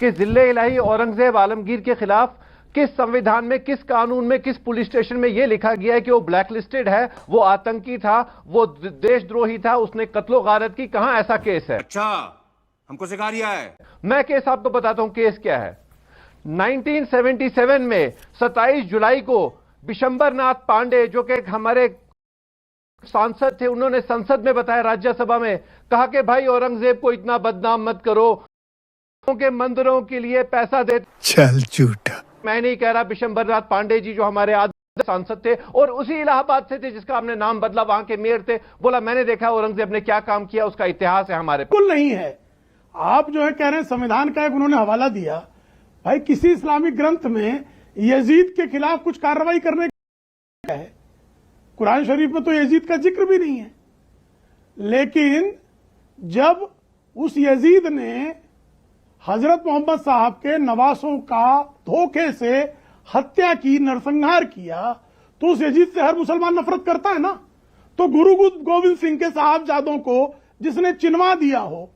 कि जिले इलाही औरंगजेब आलमगीर के खिलाफ किस संविधान में, किस कानून में, किस पुलिस स्टेशन में यह लिखा गया है कि वो ब्लैक लिस्टेड है, वो आतंकी था, वो देशद्रोही था, उसने कत्लो गारत की? कहां ऐसा केस है? अच्छा, हमको सिखा रिया है। मैं केस आपको बताता हूं केस क्या है। 1977 में 27 जुलाई को बिशंबरनाथ पांडे, जो कि हमारे सांसद थे, उन्होंने संसद में बताया, राज्यसभा में कहा कि भाई औरंगजेब को इतना बदनाम मत करो, के मंदिरों के लिए पैसा दे। चल झूठा। मैं नहीं कह रहा, बिशंबरनाथ पांडे जी जो हमारे आदरणीय सांसद थे और उसी इलाहाबाद से थे जिसका हमने नाम बदला, वहां के मेयर थे, बोला मैंने देखा औरंगजेब ने क्या काम किया, उसका इतिहास है हमारे पास। बिल्कुल नहीं है। आप जो है कह रहे हैं संविधान का एक उन्होंने हवाला दिया, भाई किसी इस्लामिक ग्रंथ में यजीद के खिलाफ कुछ कार्रवाई करने का है? कुरान शरीफ में तो यजीद का जिक्र भी नहीं है। लेकिन जब उस यजीद ने हजरत मोहम्मद साहब के नवासों का धोखे से हत्या की, नरसंहार किया, तो उस यजीद से हर मुसलमान नफरत करता है ना। तो गुरु गोविंद सिंह के साहबजादों को जिसने चिनवा दिया हो,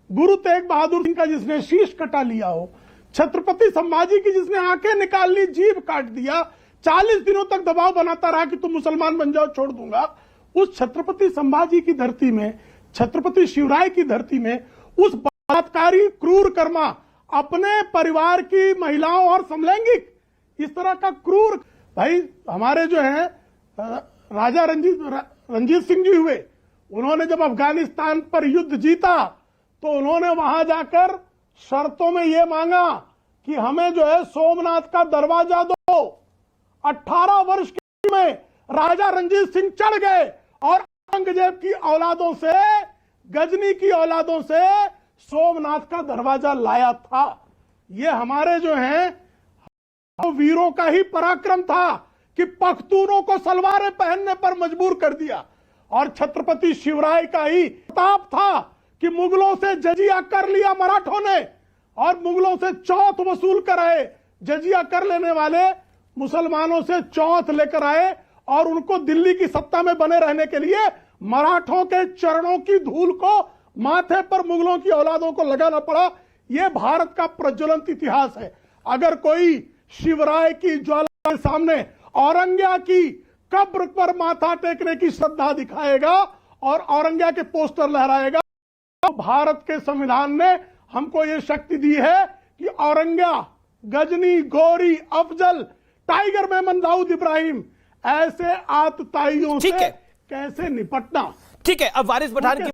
गुरु तेग बहादुर सिंह का जिसने शीश कटा लिया हो, छत्रपति संभाजी की जिसने आंखें निकाल ली, जीभ काट दिया, 40 दिनों तक दबाव बनाता रहा कि तुम मुसलमान बन जाओ, छोड़ दूंगा, उस छत्रपति संभाजी की धरती में, छत्रपति शिवराय की धरती में, उस बलात्कारी क्रूर कर्मा, अपने परिवार की महिलाओं और समलैंगिक इस तरह का क्रूर, भाई हमारे जो है राजा रंजीत सिंह जी हुए, उन्होंने जब अफगानिस्तान पर युद्ध जीता तो उन्होंने वहां जाकर शर्तों में यह मांगा कि हमें जो है सोमनाथ का दरवाजा दो। 18 वर्ष की में राजा रंजीत सिंह चढ़ गए और औरंगजेब की औलादों से, गजनी की औलादों से सोमनाथ का दरवाजा लाया था। ये हमारे जो हैं वीरों का ही पराक्रम था कि पख्तूनों को सलवारें पहनने पर मजबूर कर दिया, और छत्रपति शिवराय का ही प्रताप था कि मुगलों से जजिया कर लिया मराठों ने, और मुगलों से चौथ वसूल कर आए। जजिया कर लेने वाले मुसलमानों से चौथ लेकर आए और उनको दिल्ली की सत्ता में बने रहने के लिए मराठों के चरणों की धूल को माथे पर मुगलों की औलादों को लगाना पड़ा। यह भारत का प्रज्वलंत इतिहास है। अगर कोई शिवराय की ज्वाला के सामने औरंगिया की कब्र पर माथा टेकने की श्रद्धा दिखाएगा और औरंगिया के पोस्टर लहराएगा, तो भारत के संविधान ने हमको यह शक्ति दी है कि औरंगिया, गजनी, गौरी, अफजल, टाइगर मेमन, दाऊद इब्राहिम ऐसे आतताइयों से कैसे निपटना। ठीक है, अब वारिस पठान की